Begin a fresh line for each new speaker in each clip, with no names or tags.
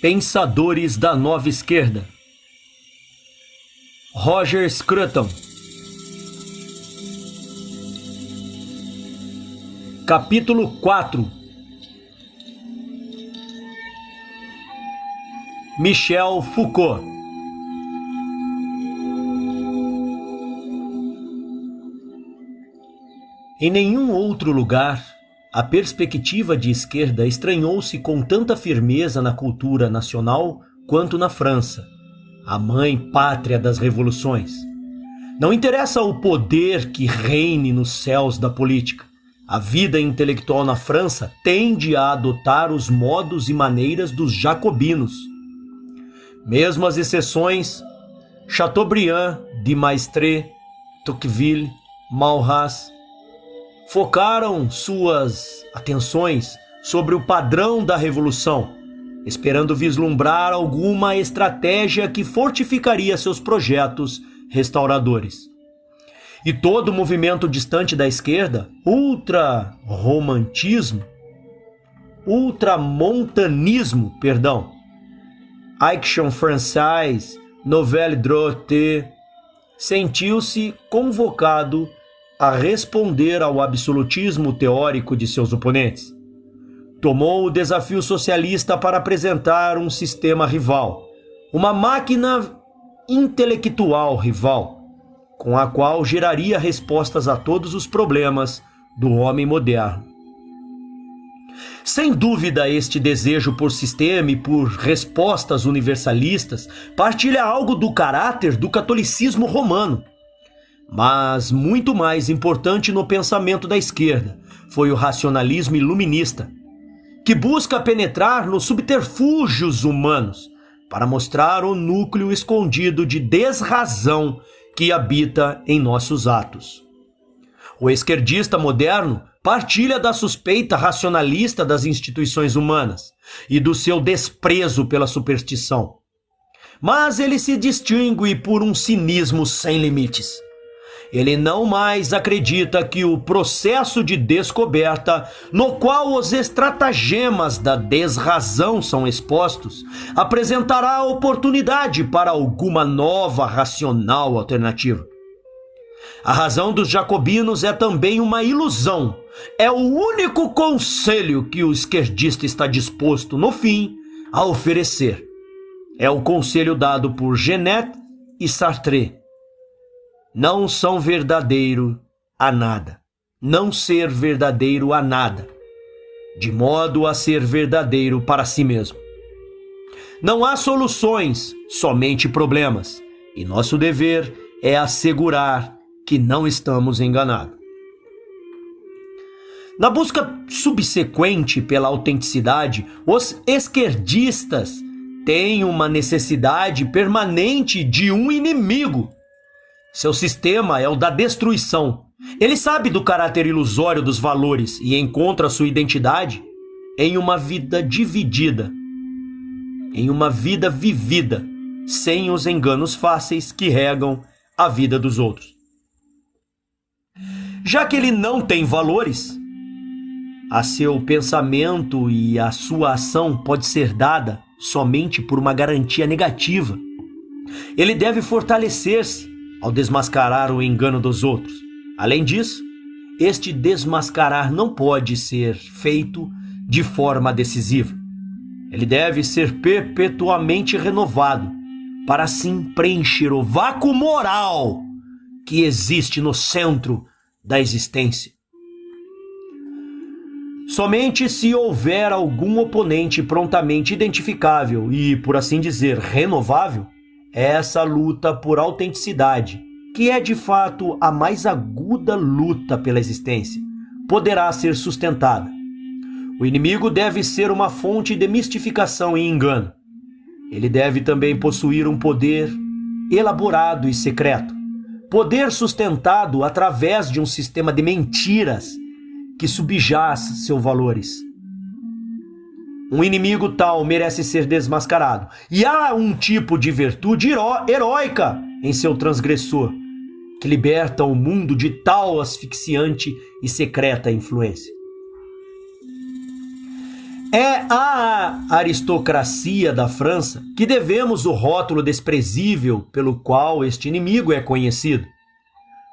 Pensadores da Nova Esquerda. Roger Scruton. Capítulo 4. Michel Foucault. Em nenhum outro lugar, a perspectiva de esquerda estranhou-se com tanta firmeza na cultura nacional quanto na França, a mãe pátria das revoluções. Não interessa o poder que reine nos céus da política. A vida intelectual na França tende a adotar os modos e maneiras dos jacobinos. Mesmo as exceções, Chateaubriand, de Maistre, Tocqueville, Maurras, focaram suas atenções sobre o padrão da revolução, esperando vislumbrar alguma estratégia que fortificaria seus projetos restauradores. E todo movimento distante da esquerda, ultramontanismo, Action Française, Nouvelle Droite, sentiu-se convocado a responder ao absolutismo teórico de seus oponentes. Tomou o desafio socialista para apresentar um sistema rival, uma máquina intelectual rival, com a qual geraria respostas a todos os problemas do homem moderno. Sem dúvida, este desejo por sistema e por respostas universalistas partilha algo do caráter do catolicismo romano. Mas muito mais importante no pensamento da esquerda foi o racionalismo iluminista, que busca penetrar nos subterfúgios humanos para mostrar o núcleo escondido de desrazão que habita em nossos atos. O esquerdista moderno partilha da suspeita racionalista das instituições humanas e do seu desprezo pela superstição. Mas ele se distingue por um cinismo sem limites. Ele não mais acredita que o processo de descoberta, no qual os estratagemas da desrazão são expostos, apresentará oportunidade para alguma nova racional alternativa. A razão dos jacobinos é também uma ilusão. É o único conselho que o esquerdista está disposto, no fim, a oferecer. É o conselho dado por Genet e Sartre. Não são verdadeiro a nada. Não ser verdadeiro a nada, de modo a ser verdadeiro para si mesmo. Não há soluções, somente problemas. E nosso dever é assegurar que não estamos enganados. Na busca subsequente pela autenticidade, os esquerdistas têm uma necessidade permanente de um inimigo. Seu sistema é o da destruição. Ele sabe do caráter ilusório dos valores e encontra sua identidade em uma vida dividida, em uma vida vivida, sem os enganos fáceis que regam a vida dos outros. Já que ele não tem valores, a seu pensamento e a sua ação pode ser dada somente por uma garantia negativa. Ele deve fortalecer-se ao desmascarar o engano dos outros. Além disso, este desmascarar não pode ser feito de forma decisiva. Ele deve ser perpetuamente renovado para assim preencher o vácuo moral que existe no centro da existência. Somente se houver algum oponente prontamente identificável e, por assim dizer, renovável, essa luta por autenticidade, que é de fato a mais aguda luta pela existência, poderá ser sustentada. O inimigo deve ser uma fonte de mistificação e engano. Ele deve também possuir um poder elaborado e secreto, poder sustentado através de um sistema de mentiras que subjaz seus valores. Um inimigo tal merece ser desmascarado. E há um tipo de virtude heróica em seu transgressor, que liberta o mundo de tal asfixiante e secreta influência. É à aristocracia da França que devemos o rótulo desprezível pelo qual este inimigo é conhecido.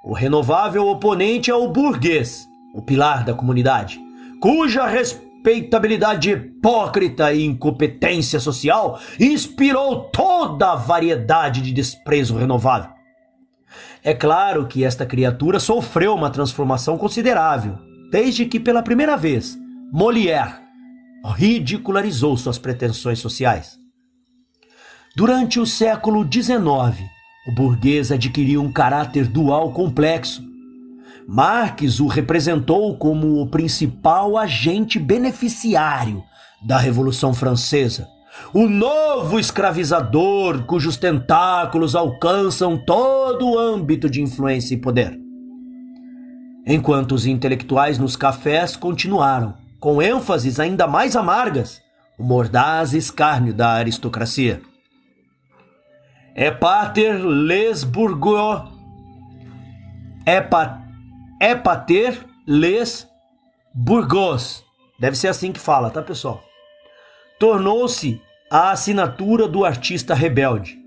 O renovável oponente é o burguês, o pilar da comunidade, cuja respeitabilidade hipócrita e incompetência social inspirou toda a variedade de desprezo renovável. É claro que esta criatura sofreu uma transformação considerável, desde que pela primeira vez Molière ridicularizou suas pretensões sociais. Durante o século XIX, o burguês adquiriu um caráter dual complexo. Marx o representou como o principal agente beneficiário da Revolução Francesa, o novo escravizador cujos tentáculos alcançam todo o âmbito de influência e poder. Enquanto os intelectuais nos cafés continuaram, com ênfases ainda mais amargas, o mordaz escárnio da aristocracia. É pater les bourgeois. É pater les bourgeois. Deve ser assim que fala, tá, pessoal? Tornou-se a assinatura do artista rebelde,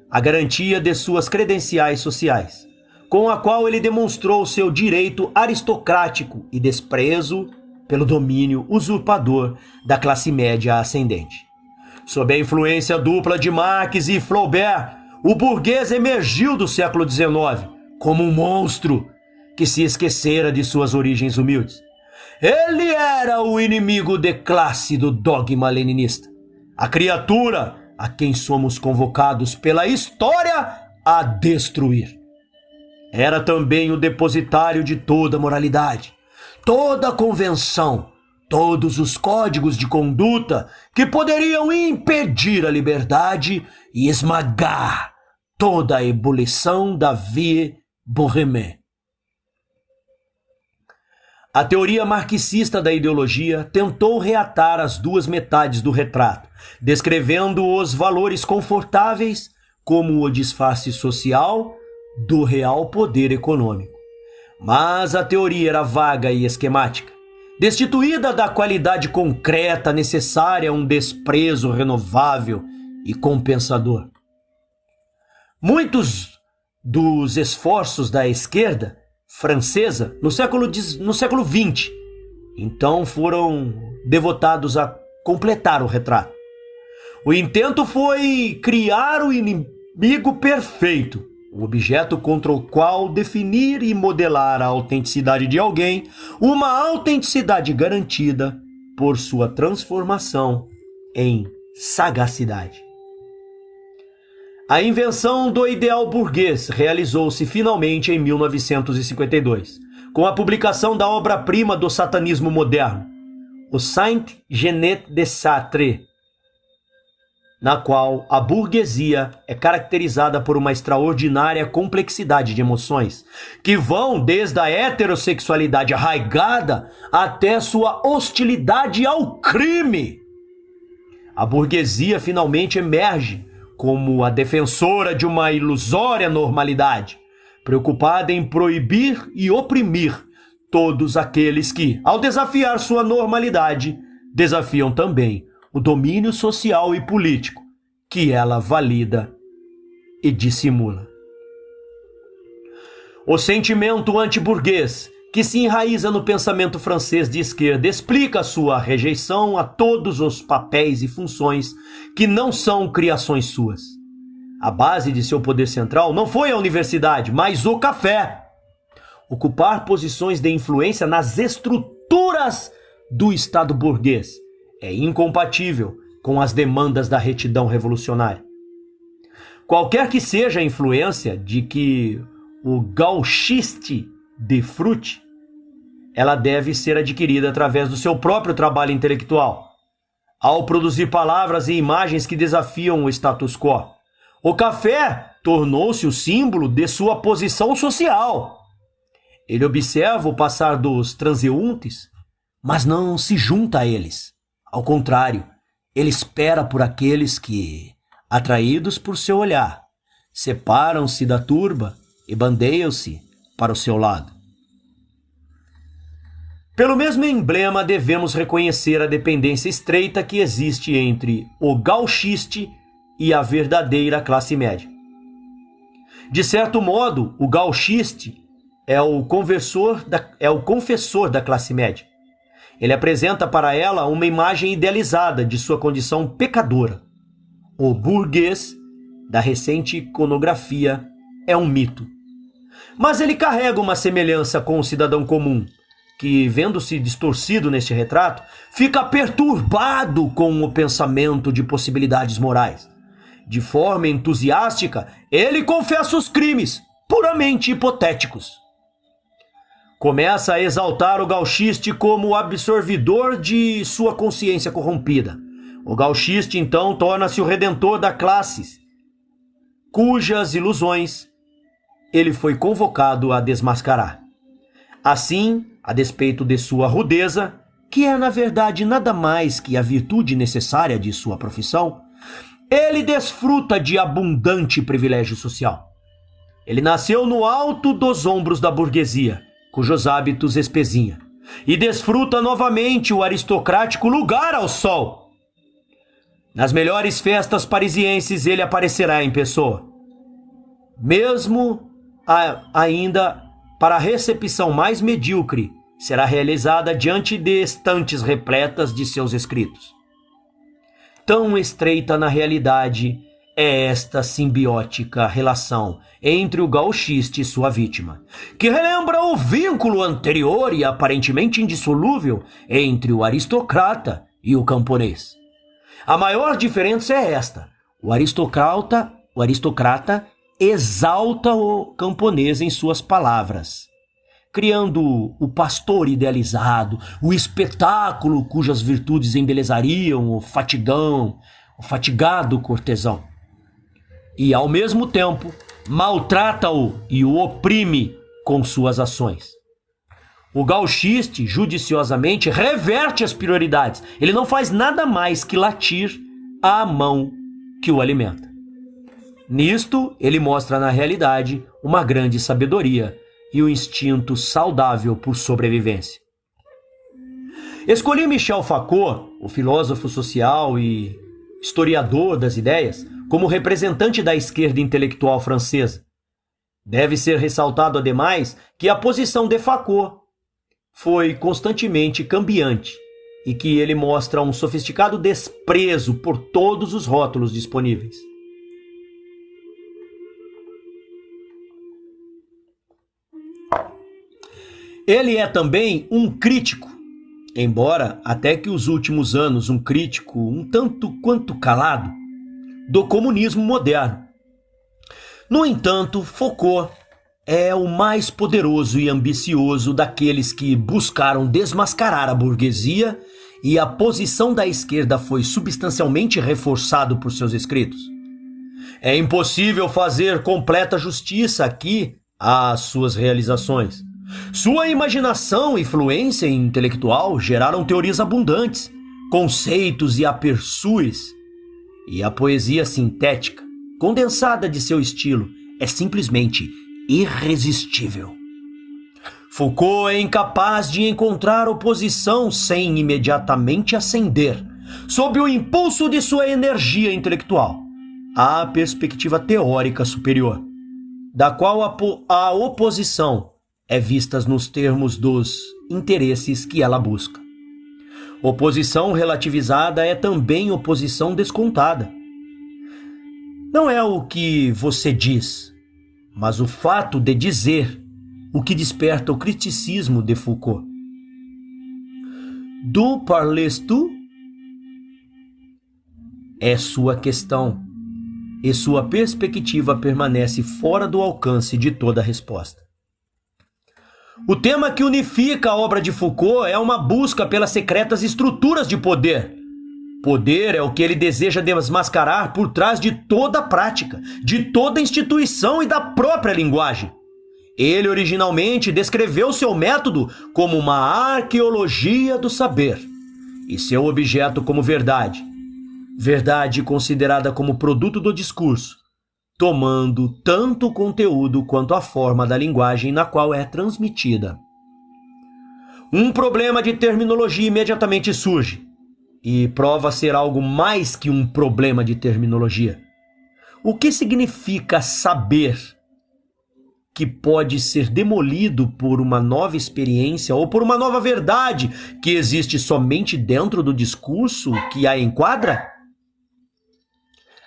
a garantia de suas credenciais sociais, com a qual ele demonstrou seu direito aristocrático e desprezo pelo domínio usurpador da classe média ascendente. Sob a influência dupla de Marx e Flaubert, o burguês emergiu do século XIX como um monstro que se esquecera de suas origens humildes. Ele era o inimigo de classe do dogma leninista, a criatura a quem somos convocados pela história a destruir. Era também o depositário de toda moralidade, toda convenção, todos os códigos de conduta que poderiam impedir a liberdade e esmagar toda a ebulição da vie bohème. A teoria marxista da ideologia tentou reatar as duas metades do retrato, descrevendo os valores confortáveis como o disfarce social do real poder econômico. Mas a teoria era vaga e esquemática, destituída da qualidade concreta necessária a um desprezo renovável e compensador. Muitos dos esforços da esquerda francesa no século XX, então, foram devotados a completar o retrato. O intento foi criar o inimigo perfeito, o objeto contra o qual definir e modelar a autenticidade de alguém, uma autenticidade garantida por sua transformação em sagacidade. A invenção do ideal burguês realizou-se finalmente em 1952, com a publicação da obra-prima do satanismo moderno, o Saint-Genest de Sartre, na qual a burguesia é caracterizada por uma extraordinária complexidade de emoções, que vão desde a heterossexualidade arraigada até sua hostilidade ao crime. A burguesia finalmente emerge como a defensora de uma ilusória normalidade, preocupada em proibir e oprimir todos aqueles que, ao desafiar sua normalidade, desafiam também o domínio social e político que ela valida e dissimula. O sentimento antiburguês, que se enraiza no pensamento francês de esquerda, explica sua rejeição a todos os papéis e funções que não são criações suas. A base de seu poder central não foi a universidade, mas o café. Ocupar posições de influência nas estruturas do Estado burguês é incompatível com as demandas da retidão revolucionária. Qualquer que seja a influência de que o gauchiste desfrute, ela deve ser adquirida através do seu próprio trabalho intelectual, ao produzir palavras e imagens que desafiam o status quo. O café tornou-se o símbolo de sua posição social. Ele observa o passar dos transeuntes, mas não se junta a eles. Ao contrário, ele espera por aqueles que, atraídos por seu olhar, separam-se da turba e bandeiam-se para o seu lado. Pelo mesmo emblema, devemos reconhecer a dependência estreita que existe entre o gauchiste e a verdadeira classe média. De certo modo, o gauchiste é o confessor da classe média. Ele apresenta para ela uma imagem idealizada de sua condição pecadora. O burguês, da recente iconografia, é um mito. Mas ele carrega uma semelhança com o cidadão comum, que, vendo-se distorcido neste retrato, fica perturbado com o pensamento de possibilidades morais. De forma entusiástica, ele confessa os crimes, puramente hipotéticos. Começa a exaltar o gauchiste como o absorvidor de sua consciência corrompida. O gauchiste, então, torna-se o redentor da classe, cujas ilusões ele foi convocado a desmascarar. Assim, a despeito de sua rudeza, que é, na verdade, nada mais que a virtude necessária de sua profissão, ele desfruta de abundante privilégio social. Ele nasceu no alto dos ombros da burguesia, cujos hábitos espezinha, e desfruta novamente o aristocrático lugar ao sol. Nas melhores festas parisienses ele aparecerá em pessoa. Mesmo ainda para a recepção mais medíocre, será realizada diante de estantes repletas de seus escritos. Tão estreita na realidade é esta simbiótica relação entre o gauchista e sua vítima, que relembra o vínculo anterior e aparentemente indissolúvel entre o aristocrata e o camponês. A maior diferença é esta: o aristocrata exalta o camponês em suas palavras, criando o pastor idealizado, o espetáculo cujas virtudes embelezariam o fatigado cortesão. E, ao mesmo tempo, maltrata-o e o oprime com suas ações. O gauchiste, judiciosamente, reverte as prioridades. Ele não faz nada mais que latir à mão que o alimenta. Nisto, ele mostra na realidade uma grande sabedoria e um instinto saudável por sobrevivência. Escolhi Michel Foucault, o filósofo social e historiador das ideias, como representante da esquerda intelectual francesa. Deve ser ressaltado, ademais, que a posição de Foucault foi constantemente cambiante e que ele mostra um sofisticado desprezo por todos os rótulos disponíveis. Ele é também um crítico, embora até que os últimos anos um crítico um tanto quanto calado, do comunismo moderno. No entanto, Foucault é o mais poderoso e ambicioso daqueles que buscaram desmascarar a burguesia, e a posição da esquerda foi substancialmente reforçada por seus escritos. É impossível fazer completa justiça aqui às suas realizações. Sua imaginação e fluência intelectual geraram teorias abundantes, conceitos e aperçus, e a poesia sintética, condensada de seu estilo, é simplesmente irresistível. Foucault é incapaz de encontrar oposição sem imediatamente ascender, sob o impulso de sua energia intelectual, à perspectiva teórica superior, da qual a oposição é vista nos termos dos interesses que ela busca. Oposição relativizada é também oposição descontada. Não é o que você diz, mas o fato de dizer o que desperta o criticismo de Foucault. D'où parles-tu? É sua questão, e sua perspectiva permanece fora do alcance de toda resposta. O tema que unifica a obra de Foucault é uma busca pelas secretas estruturas de poder. Poder é o que ele deseja desmascarar por trás de toda a prática, de toda a instituição e da própria linguagem. Ele originalmente descreveu seu método como uma arqueologia do saber, e seu objeto como verdade. Verdade considerada como produto do discurso, tomando tanto o conteúdo quanto a forma da linguagem na qual é transmitida. Um problema de terminologia imediatamente surge e prova ser algo mais que um problema de terminologia. O que significa saber que pode ser demolido por uma nova experiência ou por uma nova verdade que existe somente dentro do discurso que a enquadra?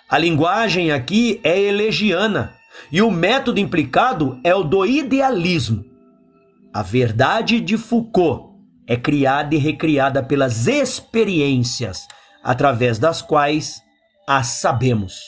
A linguagem aqui é hegeliana e o método implicado é o do idealismo. A verdade de Foucault é criada e recriada pelas experiências, através das quais as sabemos.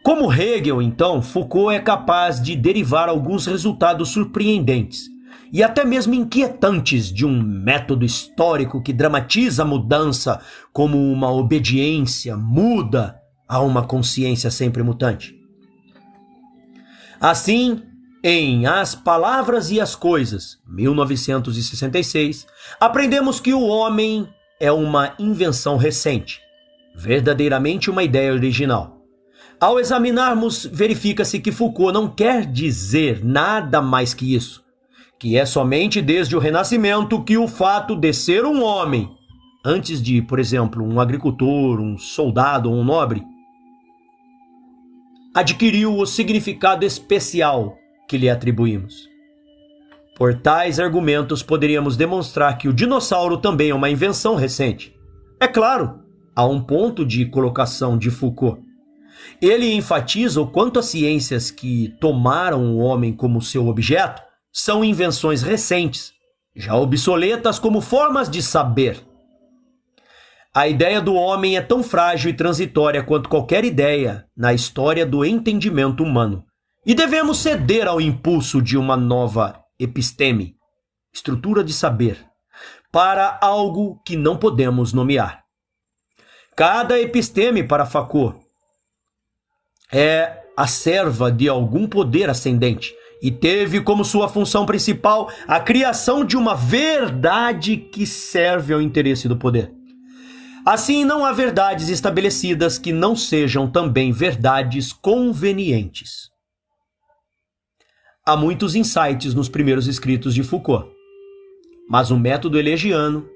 Como Hegel, então, Foucault é capaz de derivar alguns resultados surpreendentes e até mesmo inquietantes de um método histórico que dramatiza a mudança como uma obediência muda a uma consciência sempre mutante. Assim, em As Palavras e as Coisas, 1966, aprendemos que o homem é uma invenção recente, verdadeiramente uma ideia original. Ao examinarmos, verifica-se que Foucault não quer dizer nada mais que isso, que é somente desde o Renascimento que o fato de ser um homem, antes de, por exemplo, um agricultor, um soldado ou um nobre, adquiriu o significado especial que lhe atribuímos. Por tais argumentos, poderíamos demonstrar que o dinossauro também é uma invenção recente. É claro, há um ponto de colocação de Foucault. Ele enfatiza o quanto as ciências que tomaram o homem como seu objeto são invenções recentes, já obsoletas como formas de saber. A ideia do homem é tão frágil e transitória quanto qualquer ideia na história do entendimento humano, e devemos ceder ao impulso de uma nova episteme, estrutura de saber, para algo que não podemos nomear. Cada episteme para Foucault é a serva de algum poder ascendente e teve como sua função principal a criação de uma verdade que serve ao interesse do poder. Assim, não há verdades estabelecidas que não sejam também verdades convenientes. Há muitos insights nos primeiros escritos de Foucault, mas o método hegeliano,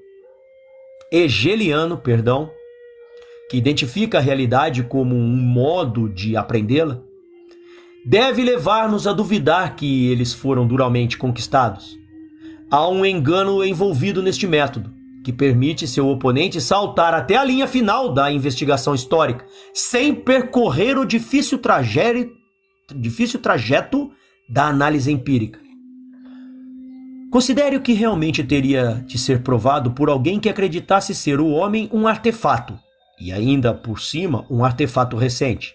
que identifica a realidade como um modo de aprendê-la, deve levar-nos a duvidar que eles foram duramente conquistados. Há um engano envolvido neste método, que permite seu oponente saltar até a linha final da investigação histórica, sem percorrer o difícil trajeto da análise empírica. Considere o que realmente teria de ser provado por alguém que acreditasse ser o homem um artefato, e ainda por cima um artefato recente,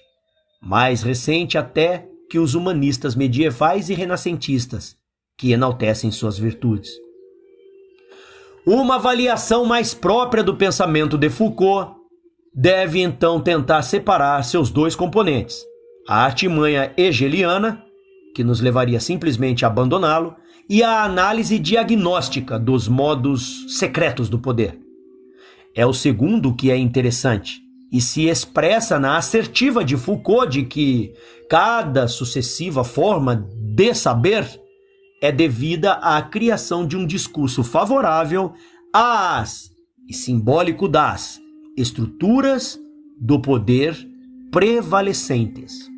mais recente até que os humanistas medievais e renascentistas, que enaltecem suas virtudes. Uma avaliação mais própria do pensamento de Foucault deve então tentar separar seus dois componentes, a artimanha hegeliana, que nos levaria simplesmente a abandoná-lo, e a análise diagnóstica dos modos secretos do poder. É o segundo que é interessante e se expressa na assertiva de Foucault de que cada sucessiva forma de saber é devida à criação de um discurso favorável às, e simbólico das, estruturas do poder prevalecentes.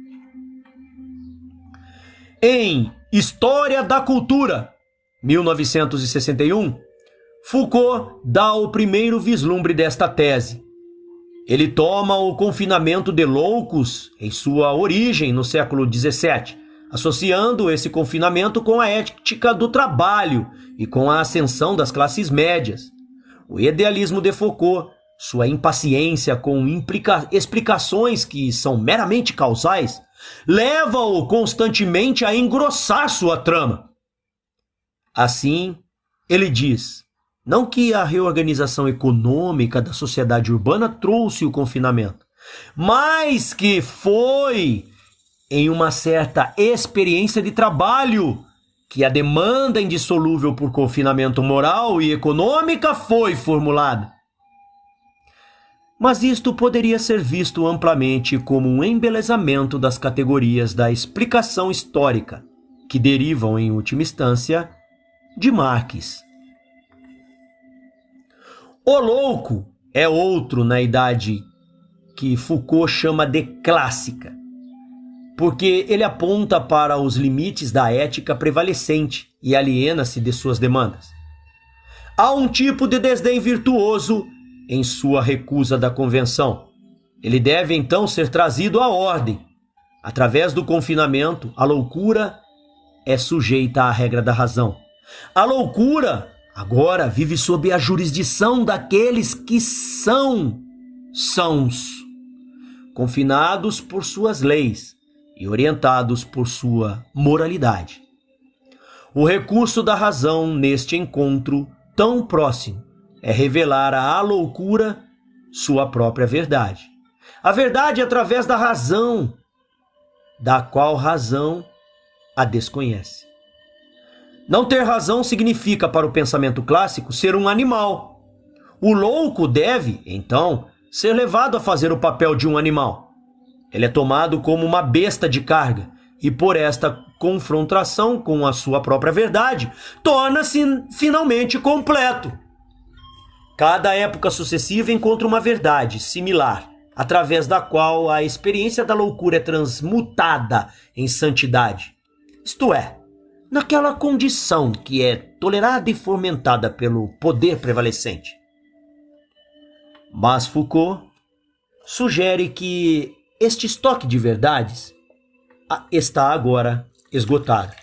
Em História da Cultura, 1961, Foucault dá o primeiro vislumbre desta tese. Ele toma o confinamento de loucos em sua origem no século XVII, associando esse confinamento com a ética do trabalho e com a ascensão das classes médias. O idealismo de Foucault, sua impaciência com explicações que são meramente causais, leva-o constantemente a engrossar sua trama. Assim, ele diz: não que a reorganização econômica da sociedade urbana trouxe o confinamento, mas que foi em uma certa experiência de trabalho que a demanda indissolúvel por confinamento moral e econômica foi formulada. Mas isto poderia ser visto amplamente como um embelezamento das categorias da explicação histórica, que derivam, em última instância, de Marx. O louco é outro na idade que Foucault chama de clássica, porque ele aponta para os limites da ética prevalecente e aliena-se de suas demandas. Há um tipo de desdém virtuoso em sua recusa da convenção. Ele deve então ser trazido à ordem. Através do confinamento, a loucura é sujeita à regra da razão. A loucura agora vive sob a jurisdição daqueles que são sãos, confinados por suas leis e orientados por sua moralidade. O recurso da razão neste encontro tão próximo é revelar à loucura sua própria verdade. A verdade através da razão, da qual razão a desconhece. Não ter razão significa, para o pensamento clássico, ser um animal. O louco deve, então, ser levado a fazer o papel de um animal. Ele é tomado como uma besta de carga e, por esta confrontação com a sua própria verdade, torna-se finalmente completo. Cada época sucessiva encontra uma verdade similar, através da qual a experiência da loucura é transmutada em santidade. Isto é, naquela condição que é tolerada e fomentada pelo poder prevalecente. Mas Foucault sugere que este estoque de verdades está agora esgotado.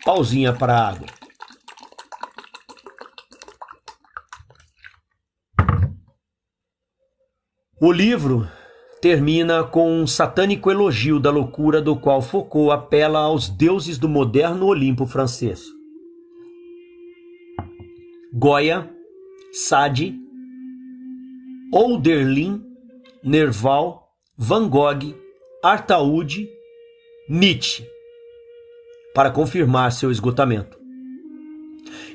Pausinha para a água. O livro termina com um satânico elogio da loucura do qual Foucault apela aos deuses do moderno Olimpo francês. Goya, Sade, Hölderlin, Nerval, Van Gogh, Artaud, Nietzsche, para confirmar seu esgotamento.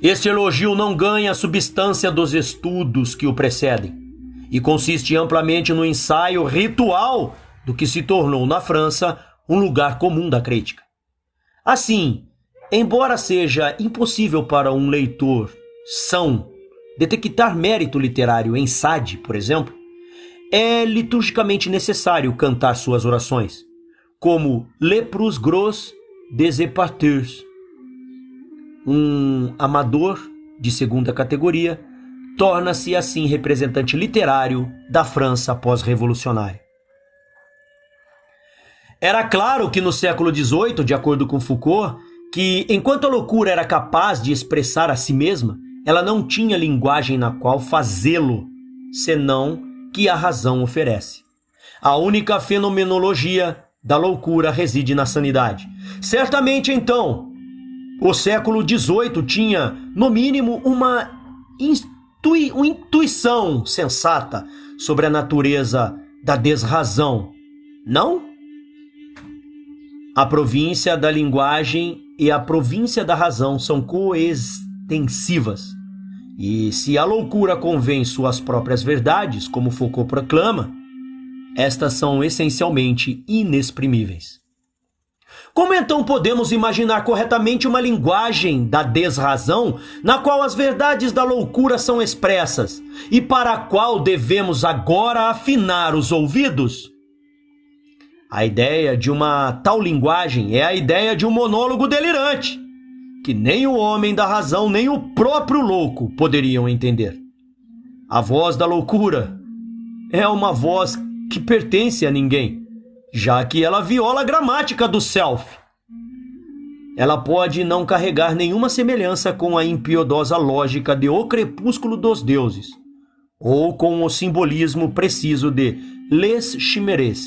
Este elogio não ganha a substância dos estudos que o precedem, e consiste amplamente no ensaio ritual do que se tornou na França um lugar comum da crítica. Assim, embora seja impossível para um leitor são detectar mérito literário em Sade, por exemplo, é liturgicamente necessário cantar suas orações, como Le Prus Gros des Épartures. Um amador de segunda categoria torna-se assim representante literário da França pós-revolucionária. Era claro que no século XVIII, de acordo com Foucault, que enquanto a loucura era capaz de expressar a si mesma, ela não tinha linguagem na qual fazê-lo, senão que a razão oferece. A única fenomenologia da loucura reside na sanidade. Certamente, então, o século XVIII tinha, no mínimo, uma intuição sensata sobre a natureza da desrazão, não? A província da linguagem e a província da razão são coextensivas. E se a loucura convém suas próprias verdades, como Foucault proclama, estas são essencialmente inexprimíveis. Como então podemos imaginar corretamente uma linguagem da desrazão na qual as verdades da loucura são expressas e para a qual devemos agora afinar os ouvidos? A ideia de uma tal linguagem é a ideia de um monólogo delirante, que nem o homem da razão nem o próprio louco poderiam entender. A voz da loucura é uma voz que pertence a ninguém, já que ela viola a gramática do self. Ela pode não carregar nenhuma semelhança com a impiedosa lógica de O Crepúsculo dos Deuses, ou com o simbolismo preciso de Les Chimères.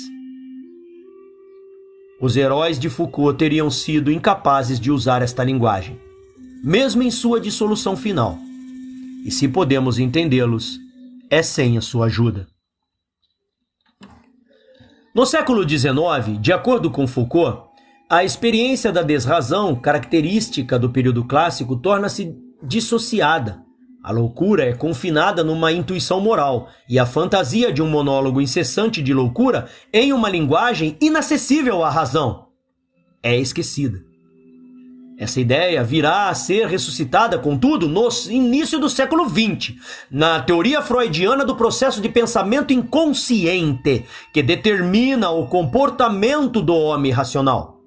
Os heróis de Foucault teriam sido incapazes de usar esta linguagem, mesmo em sua dissolução final. E se podemos entendê-los, é sem a sua ajuda. No século XIX, de acordo com Foucault, a experiência da desrazão, característica do período clássico, torna-se dissociada. A loucura é confinada numa intuição moral e a fantasia de um monólogo incessante de loucura em uma linguagem inacessível à razão é esquecida. Essa ideia virá a ser ressuscitada, contudo, no início do século XX, na teoria freudiana do processo de pensamento inconsciente, que determina o comportamento do homem racional.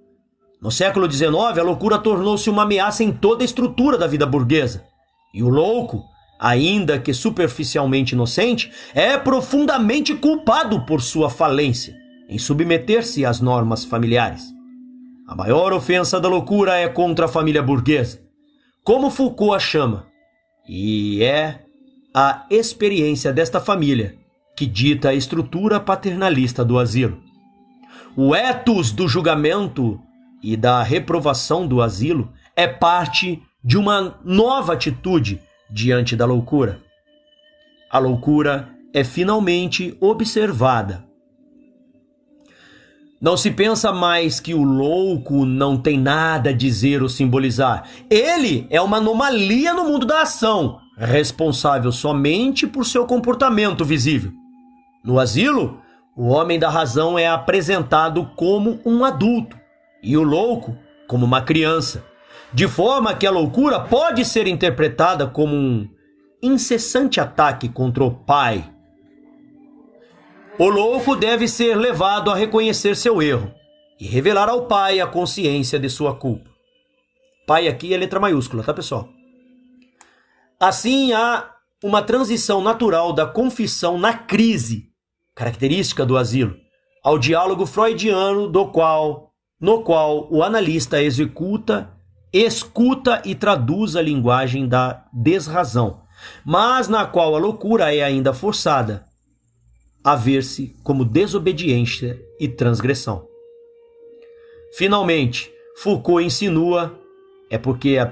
No século XIX, a loucura tornou-se uma ameaça em toda a estrutura da vida burguesa. E o louco, ainda que superficialmente inocente, é profundamente culpado por sua falência em submeter-se às normas familiares. A maior ofensa da loucura é contra a família burguesa, como Foucault a chama, e é a experiência desta família que dita a estrutura paternalista do asilo. O ethos do julgamento e da reprovação do asilo é parte de uma nova atitude diante da loucura. A loucura é finalmente observada. Não se pensa mais que o louco não tem nada a dizer ou simbolizar. Ele é uma anomalia no mundo da ação, responsável somente por seu comportamento visível. No asilo, o homem da razão é apresentado como um adulto e o louco como uma criança, de forma que a loucura pode ser interpretada como um incessante ataque contra o pai. O louco deve ser levado a reconhecer seu erro e revelar ao pai a consciência de sua culpa. Pai aqui é letra maiúscula, tá, pessoal? Assim, há uma transição natural da confissão na crise, característica do asilo, ao diálogo freudiano no qual o analista escuta e traduz a linguagem da desrazão, mas na qual a loucura é ainda forçada a ver-se como desobediência e transgressão. Finalmente, Foucault insinua, é porque a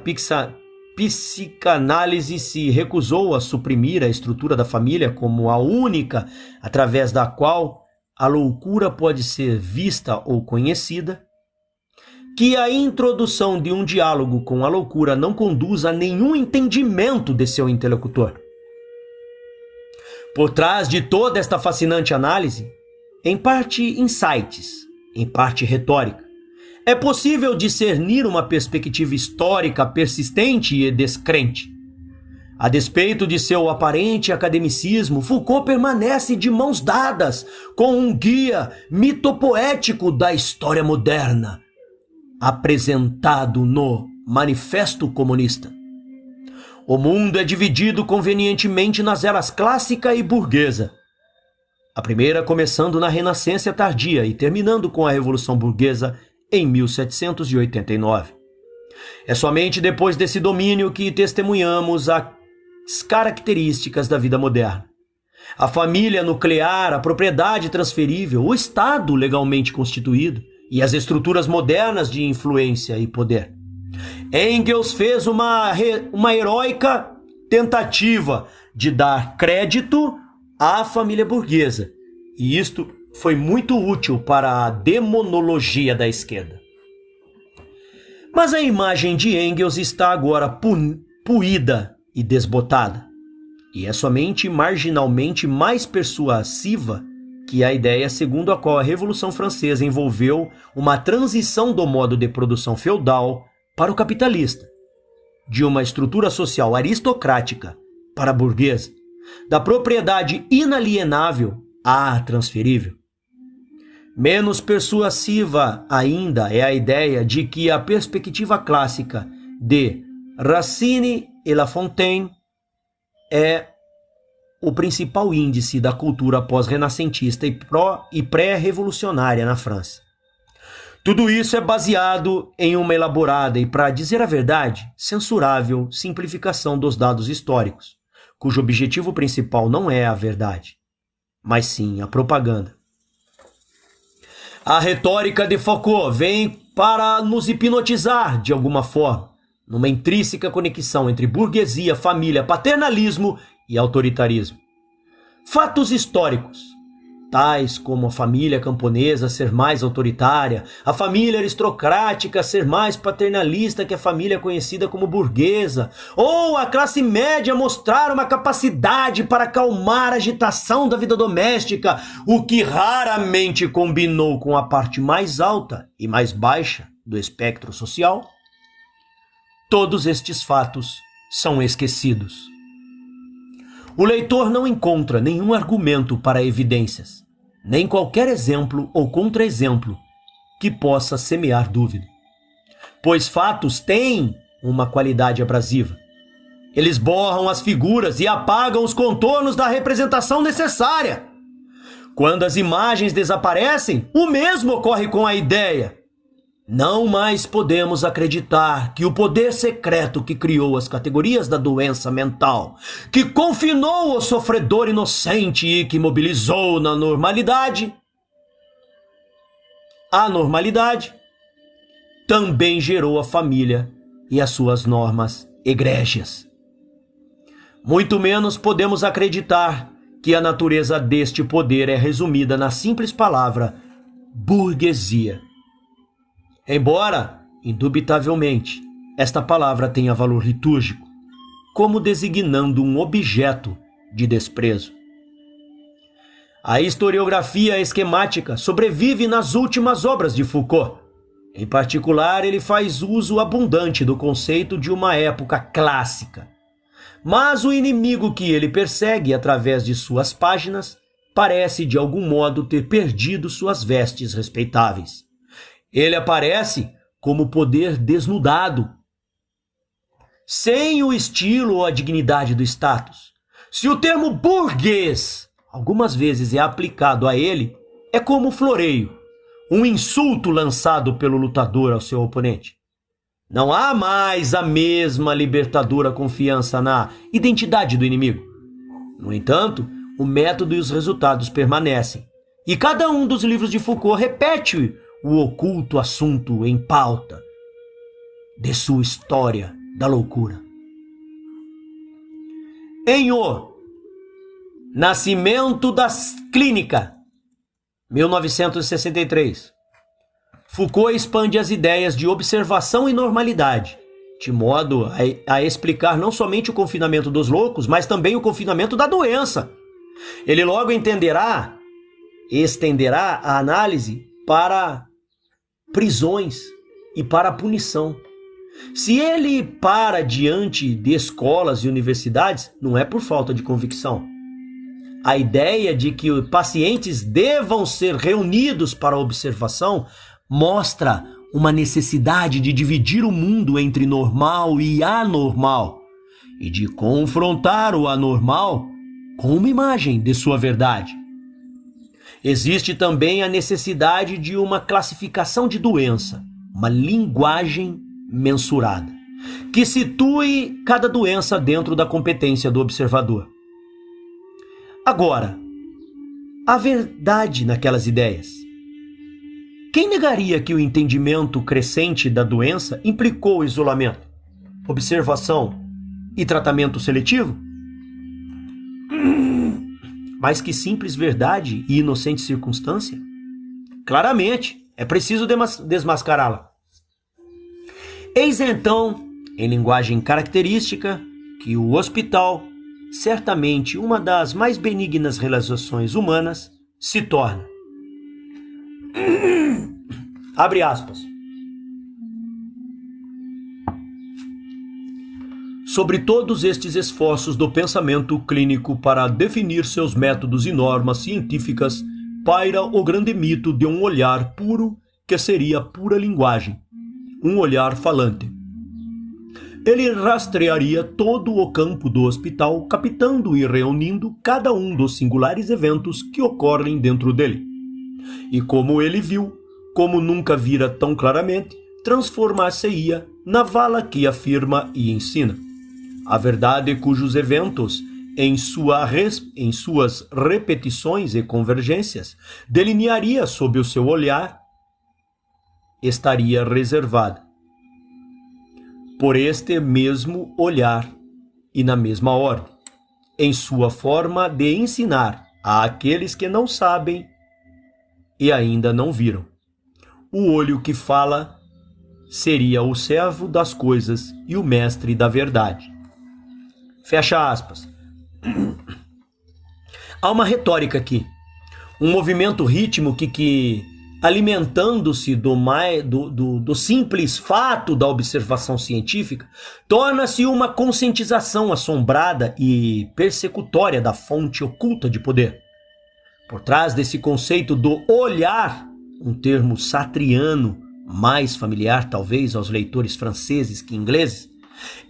psicanálise se recusou a suprimir a estrutura da família como a única através da qual a loucura pode ser vista ou conhecida, que a introdução de um diálogo com a loucura não conduz a nenhum entendimento de seu interlocutor. Por trás de toda esta fascinante análise, em parte insights, em parte retórica, é possível discernir uma perspectiva histórica persistente e descrente. A despeito de seu aparente academicismo, Foucault permanece de mãos dadas com um guia mitopoético da história moderna, apresentado no Manifesto Comunista. O mundo é dividido convenientemente nas eras clássica e burguesa. A primeira começando na Renascença tardia e terminando com a Revolução Burguesa em 1789. É somente depois desse domínio que testemunhamos as características da vida moderna. A família nuclear, a propriedade transferível, o Estado legalmente constituído e as estruturas modernas de influência e poder. Engels fez uma heróica tentativa de dar crédito à família burguesa, e isto foi muito útil para a demonologia da esquerda. Mas a imagem de Engels está agora puída e desbotada, e é somente marginalmente mais persuasiva que a ideia segundo a qual a Revolução Francesa envolveu uma transição do modo de produção feudal para o capitalista, de uma estrutura social aristocrática para a burguesa, da propriedade inalienável à transferível. Menos persuasiva ainda é a ideia de que a perspectiva clássica de Racine e La Fontaine é o principal índice da cultura pós-renascentista e pré-revolucionária na França. Tudo isso é baseado em uma elaborada e, para dizer a verdade, censurável simplificação dos dados históricos, cujo objetivo principal não é a verdade, mas sim a propaganda. A retórica de Foucault vem para nos hipnotizar de alguma forma, numa intrínseca conexão entre burguesia, família, paternalismo e autoritarismo. Fatos históricos, tais como a família camponesa ser mais autoritária, a família aristocrática ser mais paternalista que a família conhecida como burguesa, ou a classe média mostrar uma capacidade para acalmar a agitação da vida doméstica, o que raramente combinou com a parte mais alta e mais baixa do espectro social, todos estes fatos são esquecidos. O leitor não encontra nenhum argumento para evidências, nem qualquer exemplo ou contra-exemplo que possa semear dúvida. Pois fatos têm uma qualidade abrasiva. Eles borram as figuras e apagam os contornos da representação necessária. Quando as imagens desaparecem, o mesmo ocorre com a ideia. Não mais podemos acreditar que o poder secreto que criou as categorias da doença mental, que confinou o sofredor inocente e que mobilizou na normalidade, a normalidade, também gerou a família e as suas normas egrégias. Muito menos podemos acreditar que a natureza deste poder é resumida na simples palavra burguesia. Embora, indubitavelmente, esta palavra tenha valor litúrgico, como designando um objeto de desprezo. A historiografia esquemática sobrevive nas últimas obras de Foucault. Em particular, ele faz uso abundante do conceito de uma época clássica. Mas o inimigo que ele persegue através de suas páginas parece de algum modo ter perdido suas vestes respeitáveis. Ele aparece como poder desnudado, sem o estilo ou a dignidade do status. Se o termo burguês algumas vezes é aplicado a ele, é como floreio, um insulto lançado pelo lutador ao seu oponente. Não há mais a mesma libertadora confiança na identidade do inimigo. No entanto, o método e os resultados permanecem. E cada um dos livros de Foucault repete o oculto assunto em pauta de sua história da loucura. Em O Nascimento da Clínica, 1963, Foucault expande as ideias de observação e normalidade, de modo a explicar não somente o confinamento dos loucos, mas também o confinamento da doença. Ele logo estenderá a análise para prisões e para a punição. Se ele para diante de escolas e universidades, não é por falta de convicção. A ideia de que os pacientes devam ser reunidos para a observação mostra uma necessidade de dividir o mundo entre normal e anormal e de confrontar o anormal com uma imagem de sua verdade. Existe também a necessidade de uma classificação de doença, uma linguagem mensurada, que situe cada doença dentro da competência do observador. Agora, a verdade naquelas ideias. Quem negaria que o entendimento crescente da doença implicou isolamento, observação e tratamento seletivo? Mais que simples verdade e inocente circunstância? Claramente, é preciso desmascará-la. Eis então, em linguagem característica, que o hospital, certamente uma das mais benignas realizações humanas, se torna. Abre aspas. Sobre todos estes esforços do pensamento clínico para definir seus métodos e normas científicas, paira o grande mito de um olhar puro que seria pura linguagem, um olhar falante. Ele rastrearia todo o campo do hospital, captando e reunindo cada um dos singulares eventos que ocorrem dentro dele. E como ele viu, como nunca vira tão claramente, transformar-se-ia na vala que afirma e ensina. A verdade cujos eventos, em suas repetições e convergências, delinearia sob o seu olhar, estaria reservada por este mesmo olhar e na mesma ordem, em sua forma de ensinar àqueles que não sabem e ainda não viram. O olho que fala seria o servo das coisas e o mestre da verdade. Fecha aspas. Há uma retórica aqui, um movimento rítmico que alimentando-se do simples fato da observação científica, torna-se uma conscientização assombrada e persecutória da fonte oculta de poder. Por trás desse conceito do olhar, um termo sartriano, mais familiar talvez aos leitores franceses que ingleses,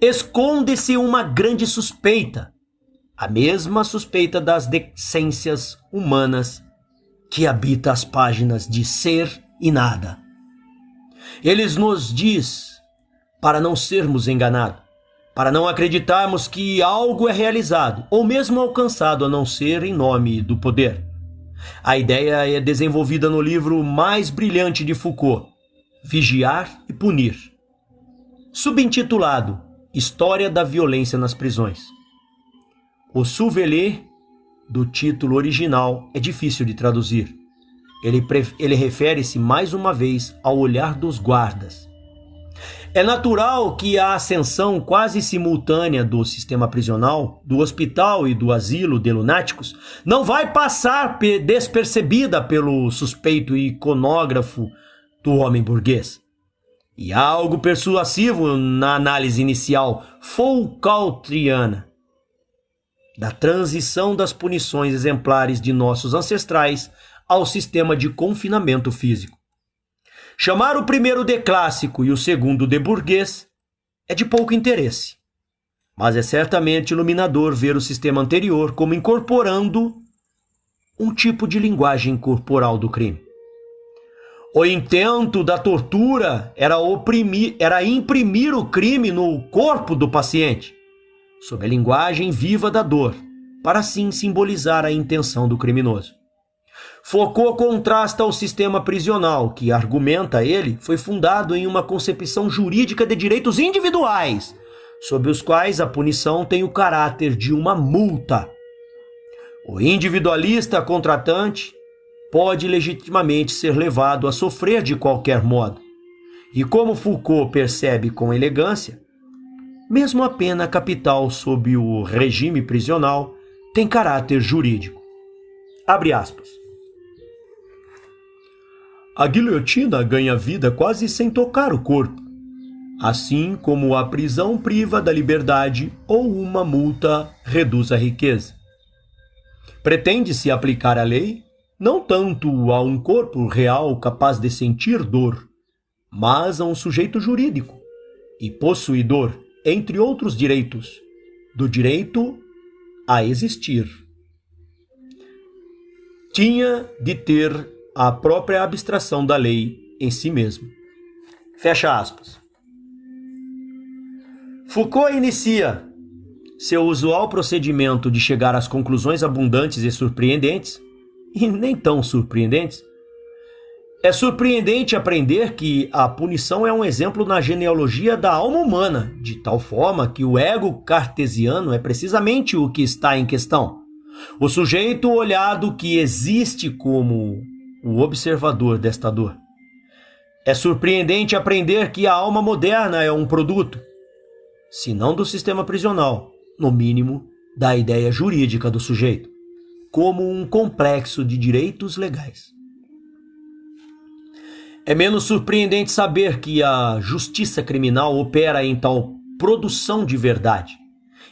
esconde-se uma grande suspeita, a mesma suspeita das decências humanas que habita as páginas de Ser e Nada. Eles nos diz para não sermos enganados, para não acreditarmos que algo é realizado ou mesmo alcançado a não ser em nome do poder. A ideia é desenvolvida no livro mais brilhante de Foucault, Vigiar e Punir, subintitulado História da Violência nas Prisões. O souvelier do título original é difícil de traduzir. Ele refere-se mais uma vez ao olhar dos guardas. É natural que a ascensão quase simultânea do sistema prisional, do hospital e do asilo de lunáticos não vai passar despercebida pelo suspeito iconógrafo do homem burguês. E há algo persuasivo na análise inicial Foucaultiana da transição das punições exemplares de nossos ancestrais ao sistema de confinamento físico. Chamar o primeiro de clássico e o segundo de burguês é de pouco interesse, mas é certamente iluminador ver o sistema anterior como incorporando um tipo de linguagem corporal do crime. O intento da tortura era imprimir o crime no corpo do paciente, sob a linguagem viva da dor, para assim simbolizar a intenção do criminoso. Foucault contrasta o sistema prisional, que, argumenta ele, foi fundado em uma concepção jurídica de direitos individuais, sob os quais a punição tem o caráter de uma multa. O individualista contratante pode legitimamente ser levado a sofrer de qualquer modo. E como Foucault percebe com elegância, mesmo a pena capital sob o regime prisional tem caráter jurídico. Abre aspas. A guilhotina ganha vida quase sem tocar o corpo, assim como a prisão priva da liberdade ou uma multa reduz a riqueza. Pretende-se aplicar a lei não tanto a um corpo real capaz de sentir dor, mas a um sujeito jurídico e possuidor, entre outros direitos, do direito a existir. Tinha de ter a própria abstração da lei em si mesmo. Fecha aspas. Foucault inicia seu usual procedimento de chegar às conclusões abundantes e surpreendentes, e nem tão surpreendentes. É surpreendente aprender que a punição é um exemplo na genealogia da alma humana, de tal forma que o ego cartesiano é precisamente o que está em questão. O sujeito olhado que existe como o observador desta dor. É surpreendente aprender que a alma moderna é um produto, se não do sistema prisional, no mínimo da ideia jurídica do sujeito, como um complexo de direitos legais. É menos surpreendente saber que a justiça criminal opera em tal produção de verdade,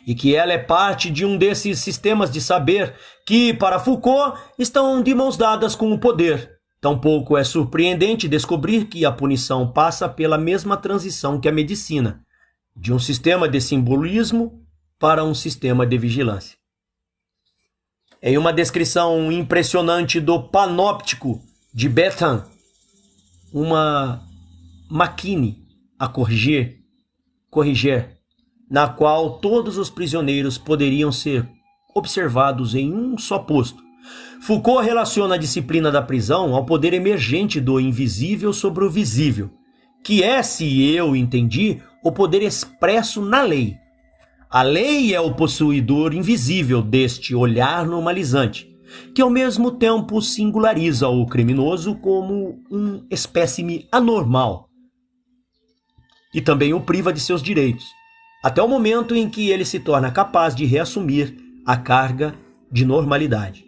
e que ela é parte de um desses sistemas de saber que, para Foucault, estão de mãos dadas com o poder. Tampouco é surpreendente descobrir que a punição passa pela mesma transição que a medicina, de um sistema de simbolismo para um sistema de vigilância. Em uma descrição impressionante do panóptico de Bertin, uma máquina a corrigir, na qual todos os prisioneiros poderiam ser observados em um só posto. Foucault relaciona a disciplina da prisão ao poder emergente do invisível sobre o visível, que é, se eu entendi, o poder expresso na lei. A lei é o possuidor invisível deste olhar normalizante, que ao mesmo tempo singulariza o criminoso como um espécime anormal e também o priva de seus direitos, até o momento em que ele se torna capaz de reassumir a carga de normalidade.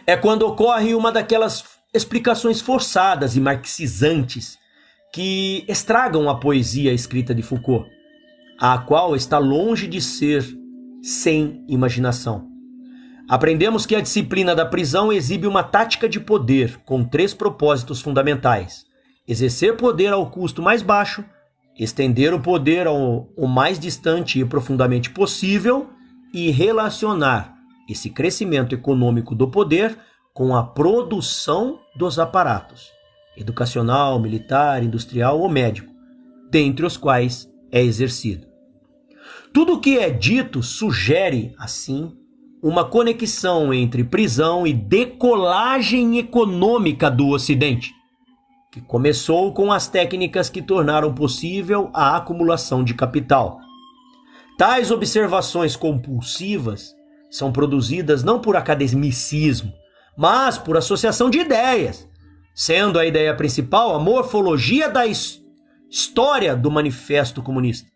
É quando ocorre uma daquelas explicações forçadas e marxizantes que estragam a poesia escrita de Foucault, a qual está longe de ser sem imaginação. Aprendemos que a disciplina da prisão exibe uma tática de poder com 3 propósitos fundamentais: exercer poder ao custo mais baixo, estender o poder ao mais distante e profundamente possível e relacionar esse crescimento econômico do poder com a produção dos aparatos educacional, militar, industrial ou médico, dentre os quais é exercido. Tudo o que é dito sugere, assim, uma conexão entre prisão e decolagem econômica do Ocidente, que começou com as técnicas que tornaram possível a acumulação de capital. Tais observações compulsivas são produzidas não por academicismo, mas por associação de ideias, sendo a ideia principal a morfologia da história do Manifesto Comunista.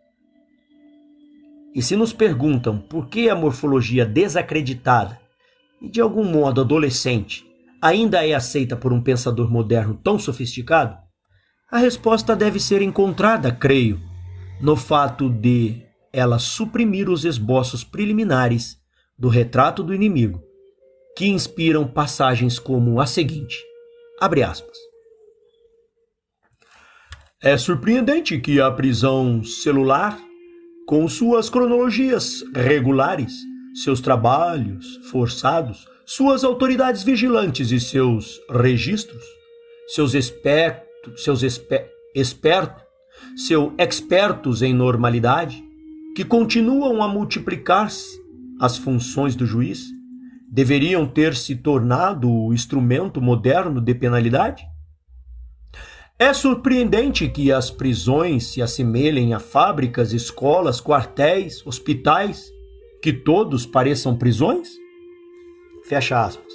E se nos perguntam por que a morfologia desacreditada e de algum modo adolescente ainda é aceita por um pensador moderno tão sofisticado, a resposta deve ser encontrada, creio, no fato de ela suprimir os esboços preliminares do retrato do inimigo, que inspiram passagens como a seguinte, abre aspas. É surpreendente que a prisão celular, com suas cronologias regulares, seus trabalhos forçados, suas autoridades vigilantes e seus registros, seus expertos em normalidade, que continuam a multiplicar-se as funções do juiz, deveriam ter se tornado o instrumento moderno de penalidade? É surpreendente que as prisões se assemelhem a fábricas, escolas, quartéis, hospitais, que todos pareçam prisões? Fecha aspas.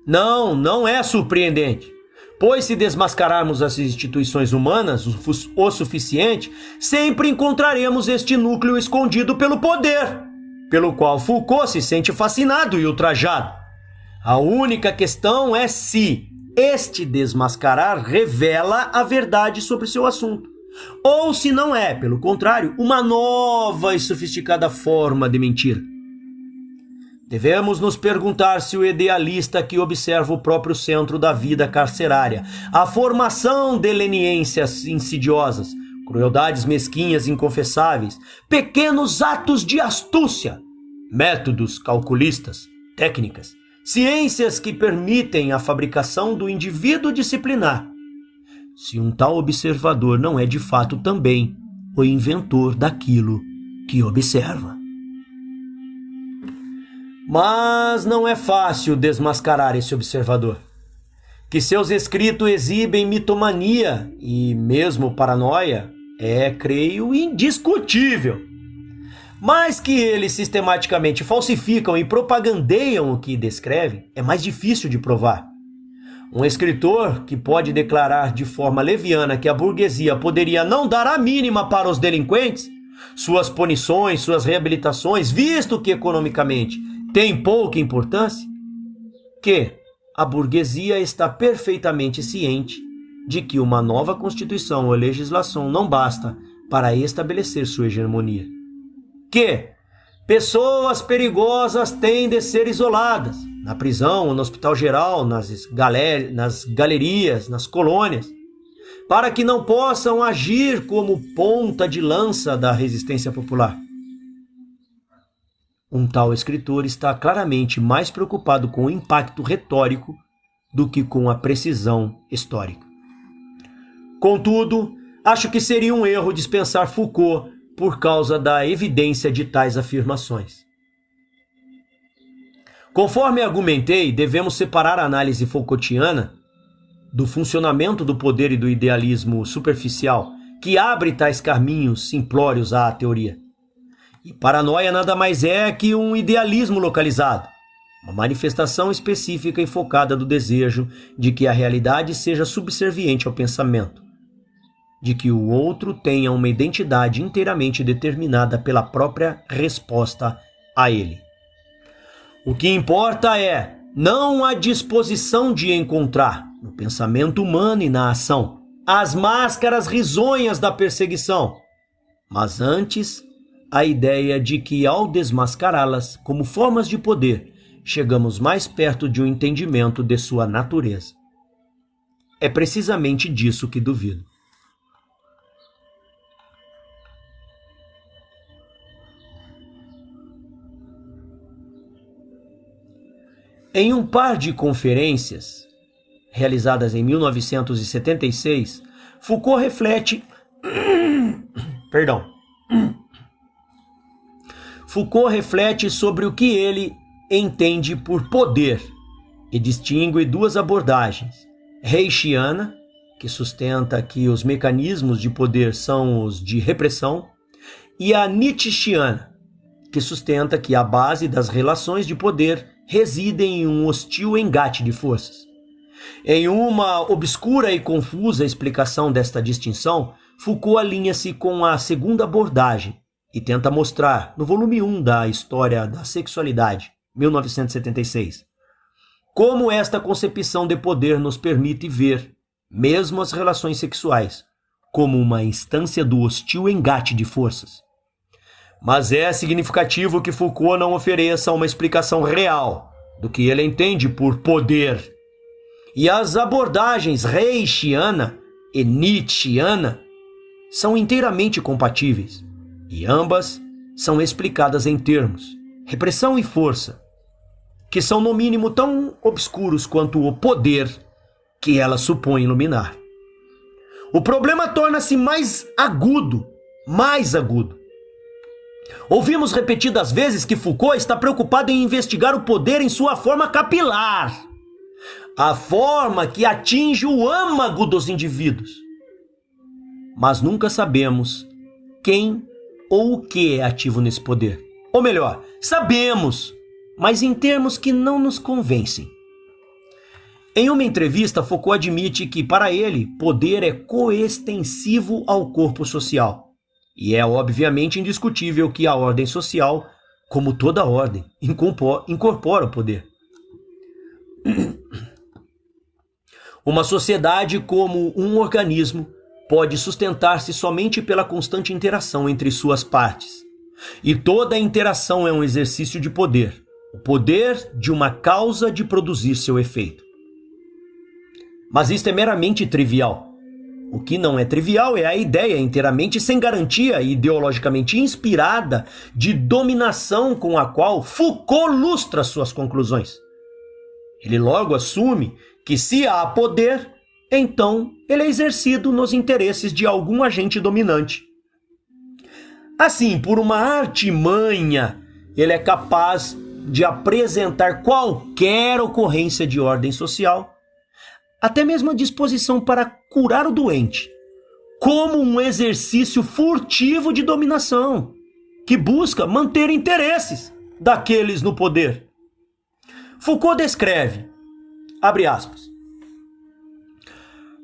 Não é surpreendente, pois se desmascararmos as instituições humanas o suficiente, sempre encontraremos este núcleo escondido pelo poder, pelo qual Foucault se sente fascinado e ultrajado. A única questão é se este desmascarar revela a verdade sobre seu assunto, ou se não é, pelo contrário, uma nova e sofisticada forma de mentira. Devemos nos perguntar se o idealista que observa o próprio centro da vida carcerária, a formação de leniências insidiosas, crueldades mesquinhas e inconfessáveis, pequenos atos de astúcia, métodos calculistas, técnicas, ciências que permitem a fabricação do indivíduo disciplinar, se um tal observador não é de fato também o inventor daquilo que observa. Mas não é fácil desmascarar esse observador, que seus escritos exibem mitomania e mesmo paranoia é, creio, indiscutível. Mas que eles sistematicamente falsificam e propagandeiam o que descrevem é mais difícil de provar. Um escritor que pode declarar de forma leviana que a burguesia poderia não dar a mínima para os delinquentes, suas punições, suas reabilitações, visto que economicamente tem pouca importância, que a burguesia está perfeitamente ciente de que uma nova constituição ou legislação não basta para estabelecer sua hegemonia. Que pessoas perigosas têm de ser isoladas, na prisão, no hospital geral, nas galerias, nas colônias, para que não possam agir como ponta de lança da resistência popular. Um tal escritor está claramente mais preocupado com o impacto retórico do que com a precisão histórica. Contudo, acho que seria um erro dispensar Foucault por causa da evidência de tais afirmações. Conforme argumentei, devemos separar a análise Foucaultiana do funcionamento do poder e do idealismo superficial, que abre tais caminhos simplórios à teoria. E paranoia nada mais é que um idealismo localizado, uma manifestação específica e focada do desejo de que a realidade seja subserviente ao pensamento, de que o outro tenha uma identidade inteiramente determinada pela própria resposta a ele. O que importa é não a disposição de encontrar, no pensamento humano e na ação, as máscaras risonhas da perseguição, mas antes a ideia de que, ao desmascará-las como formas de poder, chegamos mais perto de um entendimento de sua natureza. É precisamente disso que duvido. Em um par de conferências realizadas em 1976, Foucault reflete sobre o que ele entende por poder e distingue duas abordagens: reichiana, que sustenta que os mecanismos de poder são os de repressão, e a nietzscheana, que sustenta que a base das relações de poder reside em um hostil engate de forças. Em uma obscura e confusa explicação desta distinção, Foucault alinha-se com a segunda abordagem e tenta mostrar, no volume 1 da História da Sexualidade, 1976, como esta concepção de poder nos permite ver, mesmo as relações sexuais, como uma instância do hostil engate de forças. Mas é significativo que Foucault não ofereça uma explicação real do que ele entende por poder. E as abordagens reichiana e nietzscheana são inteiramente compatíveis, e ambas são explicadas em termos repressão e força, que são no mínimo tão obscuros quanto o poder que ela supõe iluminar. O problema torna-se mais agudo. Ouvimos repetidas vezes que Foucault está preocupado em investigar o poder em sua forma capilar, a forma que atinge o âmago dos indivíduos. Mas nunca sabemos quem ou o que é ativo nesse poder. Ou melhor, sabemos, mas em termos que não nos convencem. Em uma entrevista, Foucault admite que, para ele, poder é coextensivo ao corpo social. E é obviamente indiscutível que a ordem social, como toda ordem, incorpora o poder. Uma sociedade, como um organismo, pode sustentar-se somente pela constante interação entre suas partes. E toda interação é um exercício de poder, o poder de uma causa de produzir seu efeito. Mas isto é meramente trivial. O que não é trivial é a ideia inteiramente sem garantia e ideologicamente inspirada de dominação com a qual Foucault lustra suas conclusões. Ele logo assume que, se há poder, então ele é exercido nos interesses de algum agente dominante. Assim, por uma artimanha, ele é capaz de apresentar qualquer ocorrência de ordem social, até mesmo a disposição para curar o doente, como um exercício furtivo de dominação, que busca manter interesses daqueles no poder. Foucault descreve, abre aspas,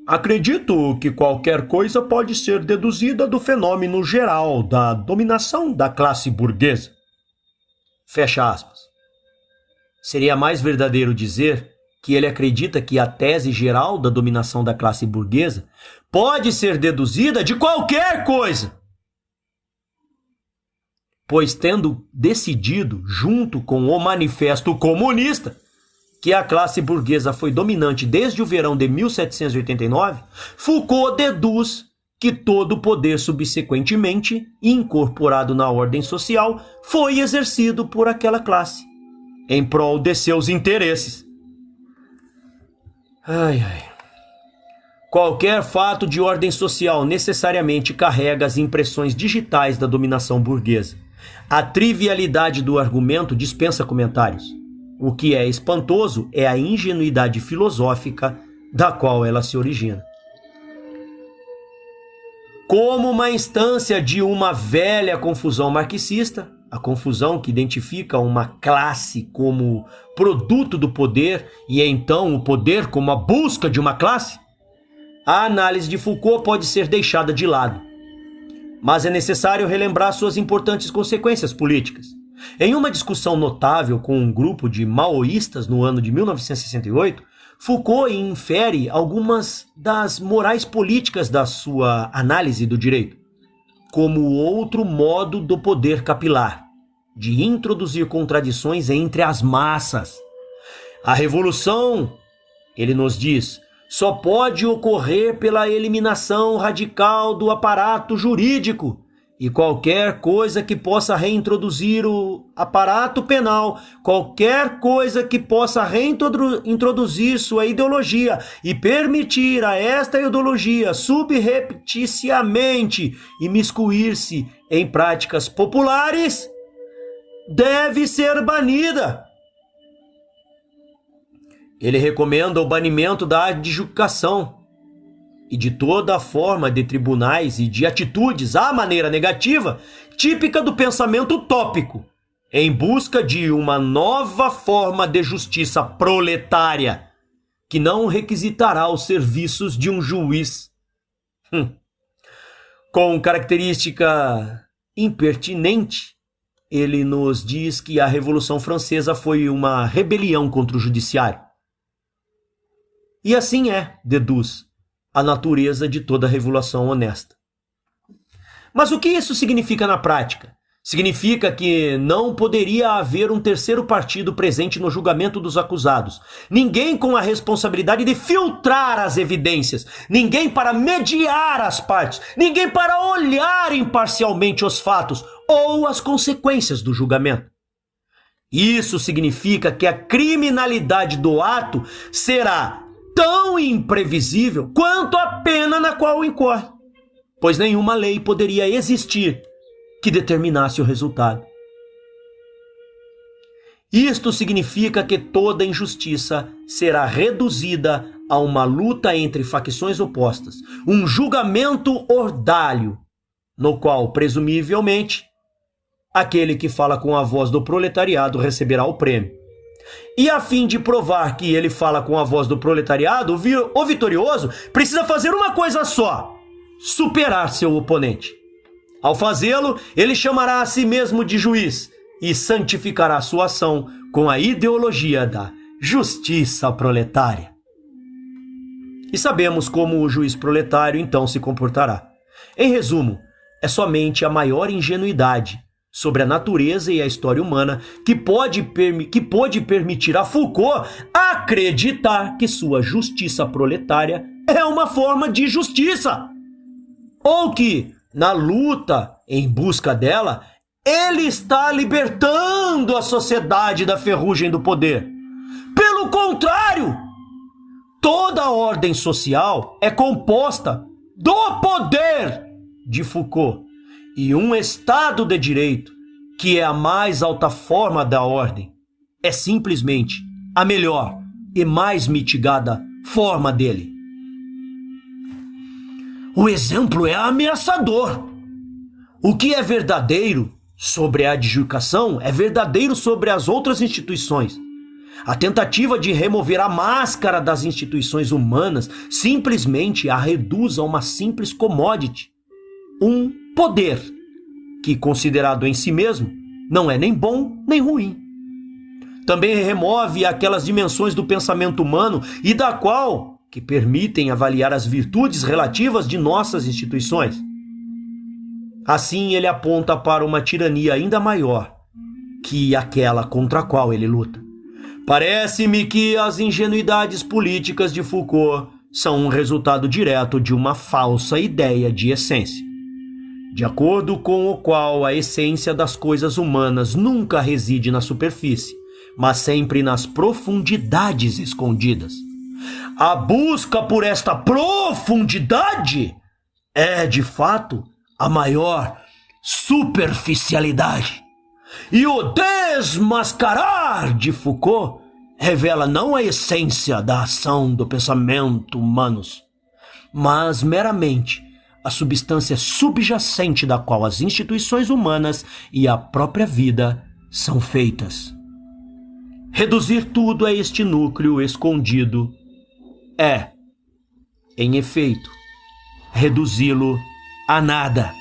acredito que qualquer coisa pode ser deduzida do fenômeno geral da dominação da classe burguesa. Fecha aspas. Seria mais verdadeiro dizer que ele acredita que a tese geral da dominação da classe burguesa pode ser deduzida de qualquer coisa. Pois, tendo decidido, junto com o Manifesto Comunista, que a classe burguesa foi dominante desde o verão de 1789, Foucault deduz que todo o poder subsequentemente incorporado na ordem social foi exercido por aquela classe, em prol de seus interesses. Qualquer fato de ordem social necessariamente carrega as impressões digitais da dominação burguesa. A trivialidade do argumento dispensa comentários. O que é espantoso é a ingenuidade filosófica da qual ela se origina. Como uma instância de uma velha confusão marxista, a confusão que identifica uma classe como produto do poder e então o poder como a busca de uma classe, a análise de Foucault pode ser deixada de lado. Mas é necessário relembrar suas importantes consequências políticas. Em uma discussão notável com um grupo de maoístas no ano de 1968, Foucault infere algumas das morais políticas da sua análise do direito, como outro modo do poder capilar, de introduzir contradições entre as massas. A revolução, ele nos diz, só pode ocorrer pela eliminação radical do aparato jurídico, e qualquer coisa que possa reintroduzir o aparato penal, qualquer coisa que possa reintroduzir sua ideologia e permitir a esta ideologia subrepticiamente imiscuir-se em práticas populares, deve ser banida. Ele recomenda o banimento da adjudicação e de toda forma de tribunais e de atitudes à maneira negativa, típica do pensamento utópico, em busca de uma nova forma de justiça proletária, que não requisitará os serviços de um juiz. Com característica impertinente, ele nos diz que a Revolução Francesa foi uma rebelião contra o judiciário. E assim deduz, a natureza de toda revolução honesta. Mas o que isso significa na prática? Significa que não poderia haver um terceiro partido presente no julgamento dos acusados. Ninguém com a responsabilidade de filtrar as evidências. Ninguém para mediar as partes. Ninguém para olhar imparcialmente os fatos ou as consequências do julgamento. Isso significa que a criminalidade do ato será tão imprevisível quanto a pena na qual incorre, pois nenhuma lei poderia existir que determinasse o resultado. Isto significa que toda injustiça será reduzida a uma luta entre facções opostas, um julgamento ordalho, no qual, presumivelmente, aquele que fala com a voz do proletariado receberá o prêmio. E a fim de provar que ele fala com a voz do proletariado, o vitorioso precisa fazer uma coisa só: superar seu oponente. Ao fazê-lo, ele chamará a si mesmo de juiz e santificará sua ação com a ideologia da justiça proletária. E sabemos como o juiz proletário então se comportará. Em resumo, é somente a maior ingenuidade sobre a natureza e a história humana que pôde permitir a Foucault acreditar que sua justiça proletária é uma forma de justiça, ou que, na luta em busca dela, ele está libertando a sociedade da ferrugem do poder. Pelo contrário, toda a ordem social é composta do poder de Foucault, e um Estado de Direito, que é a mais alta forma da ordem, é simplesmente a melhor e mais mitigada forma dele. O exemplo é ameaçador. O que é verdadeiro sobre a adjudicação é verdadeiro sobre as outras instituições. A tentativa de remover a máscara das instituições humanas simplesmente a reduz a uma simples commodity, um poder, que considerado em si mesmo, não é nem bom nem ruim. Também remove aquelas dimensões do pensamento humano e da qual que permitem avaliar as virtudes relativas de nossas instituições. Assim ele aponta para uma tirania ainda maior que aquela contra a qual ele luta. Parece-me que as ingenuidades políticas de Foucault são um resultado direto de uma falsa ideia de essência, de acordo com o qual a essência das coisas humanas nunca reside na superfície, mas sempre nas profundidades escondidas. A busca por esta profundidade é, de fato, a maior superficialidade. E o desmascarar de Foucault revela não a essência da ação do pensamento humanos, mas meramente a substância subjacente da qual as instituições humanas e a própria vida são feitas. Reduzir tudo a este núcleo escondido é, em efeito, reduzi-lo a nada.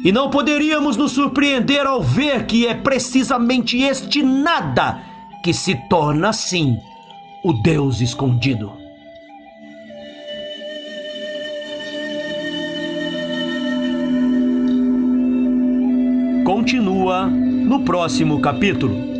E não poderíamos nos surpreender ao ver que é precisamente este nada que se torna, assim, o Deus escondido. Continua no próximo capítulo.